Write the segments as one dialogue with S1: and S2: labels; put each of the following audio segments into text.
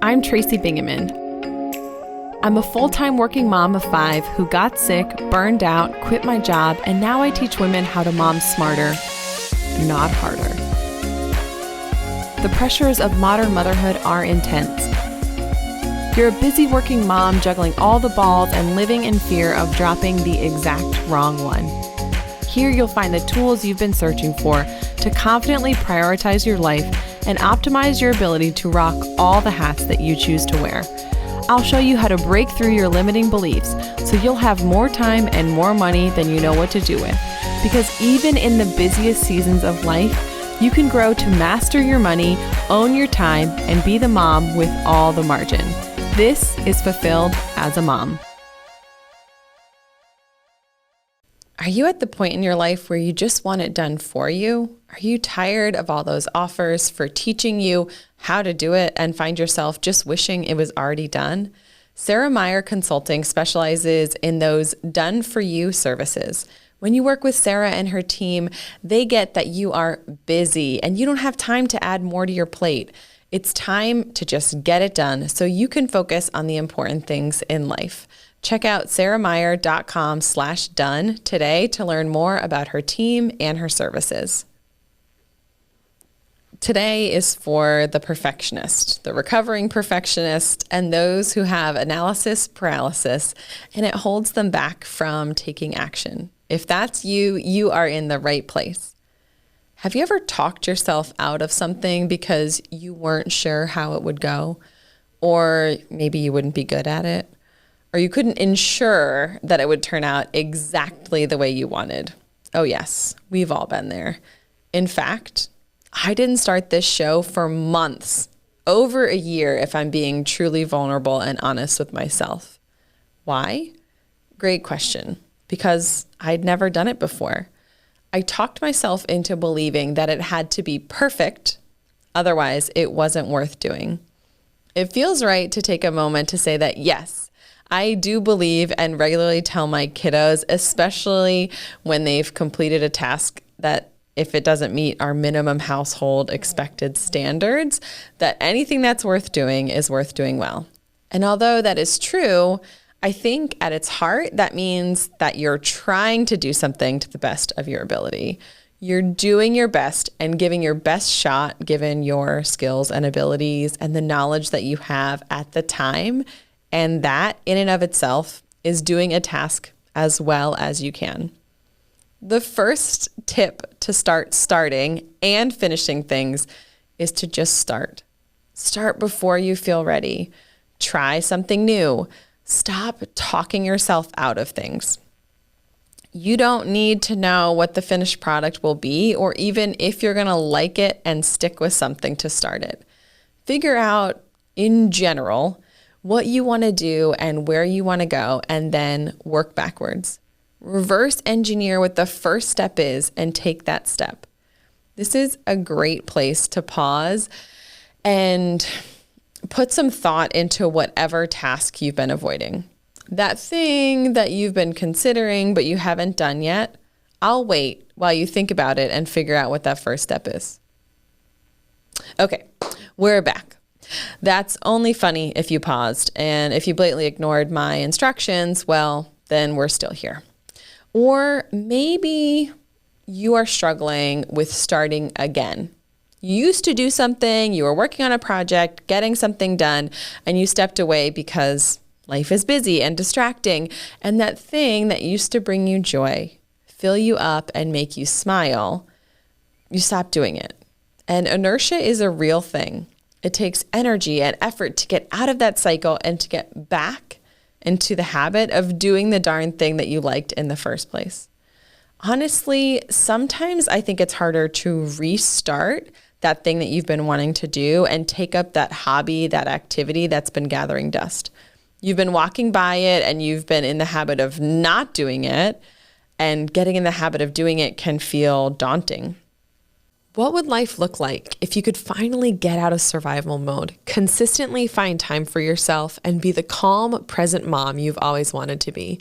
S1: I'm Tracy Bingaman. I'm a full-time working mom of 5 who got sick, burned out, quit my job, and now I teach women how to mom smarter, not harder. The pressures of modern motherhood are intense. You're a busy working mom juggling all the balls and living in fear of dropping the exact wrong one. Here you'll find the tools you've been searching for to confidently prioritize your life and optimize your ability to rock all the hats that you choose to wear. I'll show you how to break through your limiting beliefs so you'll have more time and more money than you know what to do with. Because even in the busiest seasons of life, you can grow to master your money, own your time, and be the mom with all the margin. This is Fulfilled as a Mom. Are you at the point in your life where you just want it done for you? Are you tired of all those offers for teaching you how to do it and find yourself just wishing it was already done? Sarah Meyer Consulting specializes in those done-for-you services. When you work with Sarah and her team, they get that you are busy and you don't have time to add more to your plate. It's time to just get it done so you can focus on the important things in life. Check out sarahmeyer.com/done today to learn more about her team and her services. Today is for the perfectionist, the recovering perfectionist, and those who have analysis paralysis, and it holds them back from taking action. If that's you, you are in the right place. Have you ever talked yourself out of something because you weren't sure how it would go? Or maybe you wouldn't be good at it? Or you couldn't ensure that it would turn out exactly the way you wanted? Oh yes, we've all been there. In fact, I didn't start this show for months, over a year if I'm being truly vulnerable and honest with myself. Why? Great question. Because I'd never done it before. I talked myself into believing that it had to be perfect, otherwise it wasn't worth doing. It feels right to take a moment to say that yes, I do believe and regularly tell my kiddos, especially when they've completed a task that if it doesn't meet our minimum household expected standards, that anything that's worth doing is worth doing well. And although that is true, I think at its heart, that means that you're trying to do something to the best of your ability. You're doing your best and giving your best shot given your skills and abilities and the knowledge that you have at the time. And that in and of itself is doing a task as well as you can. The first tip to starting and finishing things is to just start. Start before you feel ready. Try something new. Stop talking yourself out of things. You don't need to know what the finished product will be or even if you're going to like it and stick with something to start it. Figure out in general what you want to do and where you want to go, and then work backwards. Reverse engineer what the first step is and take that step. This is a great place to pause and put some thought into whatever task you've been avoiding. That thing that you've been considering but you haven't done yet, I'll wait while you think about it and figure out what that first step is. Okay, we're back. That's only funny if you paused, and if you blatantly ignored my instructions, well, then we're still here. Or maybe you are struggling with starting again. You used to do something, you were working on a project, getting something done, and you stepped away because life is busy and distracting, and that thing that used to bring you joy, fill you up, and make you smile, you stopped doing it. And inertia is a real thing. It takes energy and effort to get out of that cycle and to get back into the habit of doing the darn thing that you liked in the first place. Honestly, sometimes I think it's harder to restart that thing that you've been wanting to do and take up that hobby, that activity that's been gathering dust. You've been walking by it and you've been in the habit of not doing it, and getting in the habit of doing it can feel daunting. What would life look like if you could finally get out of survival mode, consistently find time for yourself, and be the calm, present mom you've always wanted to be?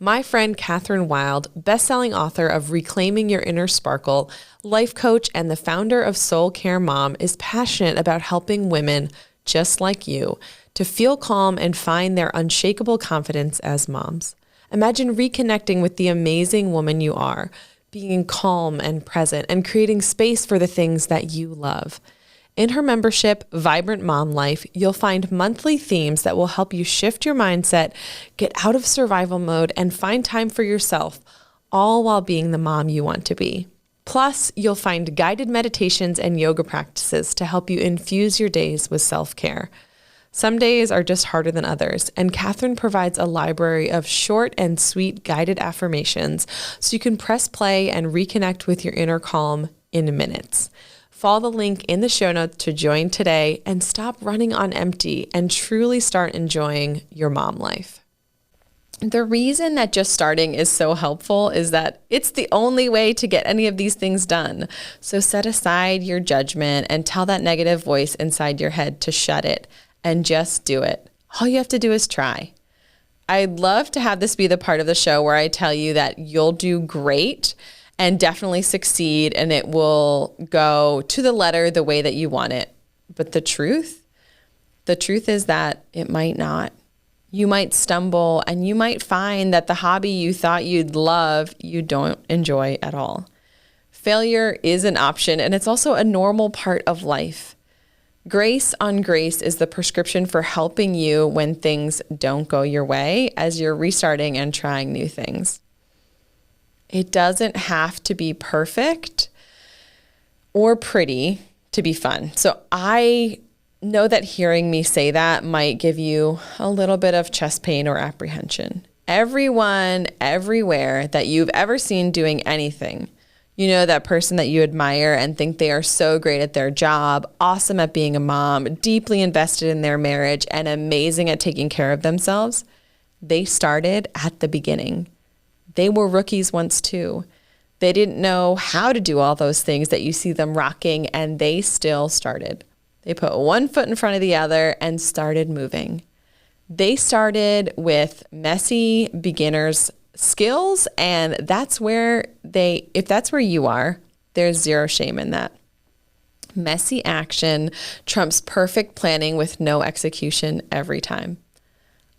S1: My friend Catherine Wild, best-selling author of Reclaiming Your Inner Sparkle, life coach, and the founder of Soul Care Mom, is passionate about helping women
S2: just like you, to feel calm and find their unshakable confidence as moms. Imagine reconnecting with the amazing woman you are, being calm and present, and creating space for the things that you love. In her membership, Vibrant Mom Life, you'll find monthly themes that will help you shift your mindset, get out of survival mode, and find time for yourself, all while being the mom you want to be. Plus, you'll find guided meditations and yoga practices to help you infuse your days with self-care. Some days are just harder than others, and Catherine provides a library of short and sweet guided affirmations so you can press play and reconnect with your inner calm in minutes. Follow the link in the show notes to join today and stop running on empty and truly start enjoying your mom life. The reason that just starting is so helpful is that it's the only way to get any of these things done. So set aside your judgment and tell that negative voice inside your head to shut it and just do it. All you have to do is try. I'd love to have this be the part of the show where I tell you that you'll do great and definitely succeed, and it will go to the letter the way that you want it. But the truth is that it might not. You might stumble, and you might find that the hobby you thought you'd love, you don't enjoy at all. Failure is an option, and it's also a normal part of life. Grace on Grace is the prescription for helping you when things don't go your way as you're restarting and trying new things. It doesn't have to be perfect or pretty to be fun. So I know that hearing me say that might give you a little bit of chest pain or apprehension. Everyone, everywhere that you've ever seen doing anything, you know, that person that you admire and think they are so great at their job, awesome at being a mom, deeply invested in their marriage, and amazing at taking care of themselves, they started at the beginning. They were rookies once too. They didn't know how to do all those things that you see them rocking, and they still started. They put one foot in front of the other and started moving. They started with messy beginners skills, and if that's where you are, there's zero shame in that. Messy action trumps perfect planning with no execution every time.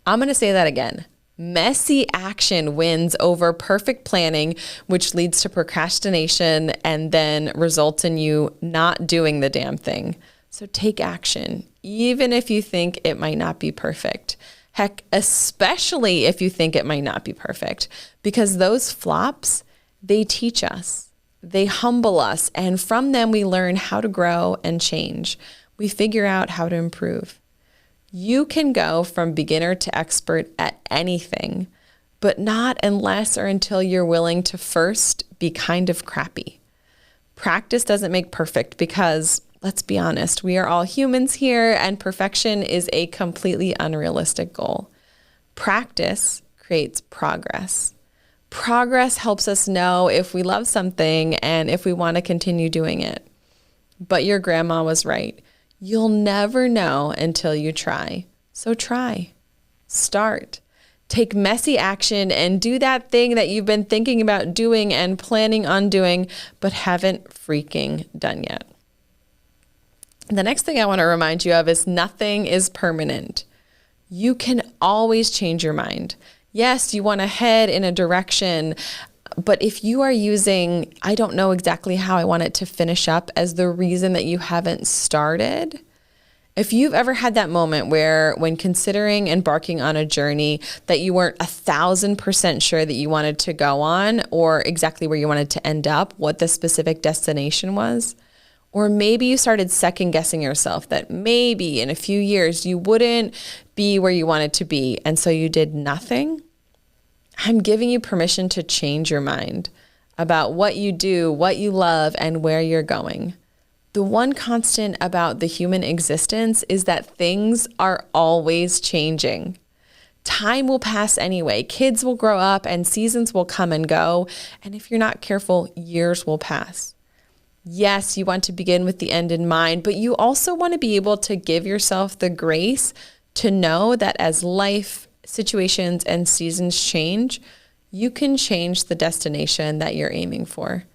S2: I'm going to say that again. Messy action wins over perfect planning, which leads to procrastination and then results in you not doing the damn thing. So take action, even if you think it might not be perfect. Heck, especially if you think it might not be perfect, because those flops, they teach us, they humble us, and from them we learn how to grow and change. We figure out how to improve. You can go from beginner to expert at anything, but not unless or until you're willing to first be kind of crappy. Practice doesn't make perfect because, let's be honest, we are all humans here, and perfection is a completely unrealistic goal. Practice creates progress. Progress helps us know if we love something and if we want to continue doing it. But your grandma was right. You'll never know until you try. So try. Start. Take messy action and do that thing that you've been thinking about doing and planning on doing, but haven't freaking done yet. The next thing I want to remind you of is nothing is permanent. You can always change your mind. Yes, you want to head in a direction, but if you are using, I don't know exactly how I want it to finish up as the reason that you haven't started, if you've ever had that moment where when considering embarking on a journey that you weren't 1,000% sure that you wanted to go on or exactly where you wanted to end up, what the specific destination was, or maybe you started second guessing yourself that maybe in a few years you wouldn't be where you wanted to be, and so you did nothing, I'm giving you permission to change your mind about what you do, what you love, and where you're going. The one constant about the human existence is that things are always changing. Time will pass anyway. Kids will grow up and seasons will come and go. And if you're not careful, years will pass. Yes, you want to begin with the end in mind, but you also want to be able to give yourself the grace to know that as life, situations, and seasons change, you can change the destination that you're aiming for.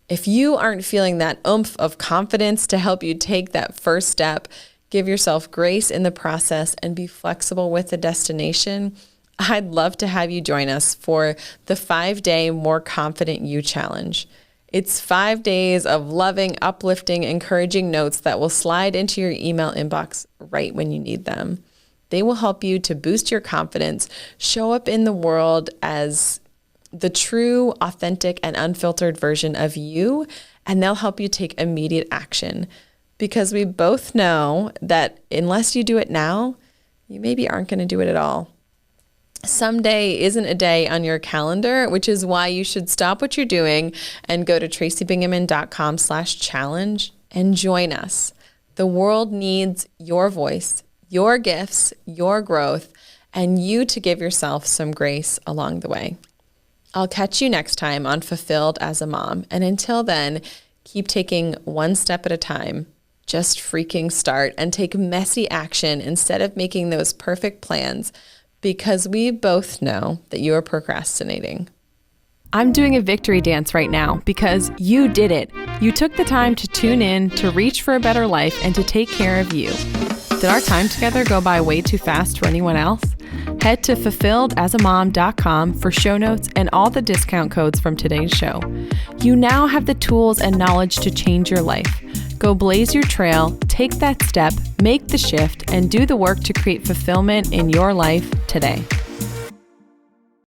S2: If you aren't feeling that oomph of confidence to help you take that first step,
S1: give yourself grace in the process, and be flexible with the destination, I'd love to have you join us for the 5-day More Confident You Challenge. It's 5 days of loving, uplifting, encouraging notes that will slide into your email inbox right when you need them. They will help you to boost your confidence, show up in the world as the true, authentic, and unfiltered version of you, and they'll help you take immediate action. Because we both know that unless you do it now, you maybe aren't going to do it at all. Someday isn't a day on your calendar, which is why you should stop what you're doing and go to tracybingaman.com/challenge and join us. The world needs your voice, your gifts, your growth, and you to give yourself some grace along the way. I'll catch you next time on Fulfilled as a Mom. And until then, keep taking one step at a time. Just freaking start and take messy action instead of making those perfect plans, because we both know that you are procrastinating.
S2: I'm doing a victory dance right now because you did it. You took the time to tune in, to reach for a better life, and to take care of you. Did our time together go by way too fast for anyone else? Head to fulfilledasmom.com for show notes and all the discount codes from today's show. You now have the tools and knowledge to change your life. Go blaze your trail, take that step, make the shift, and do the work to create fulfillment in your life today.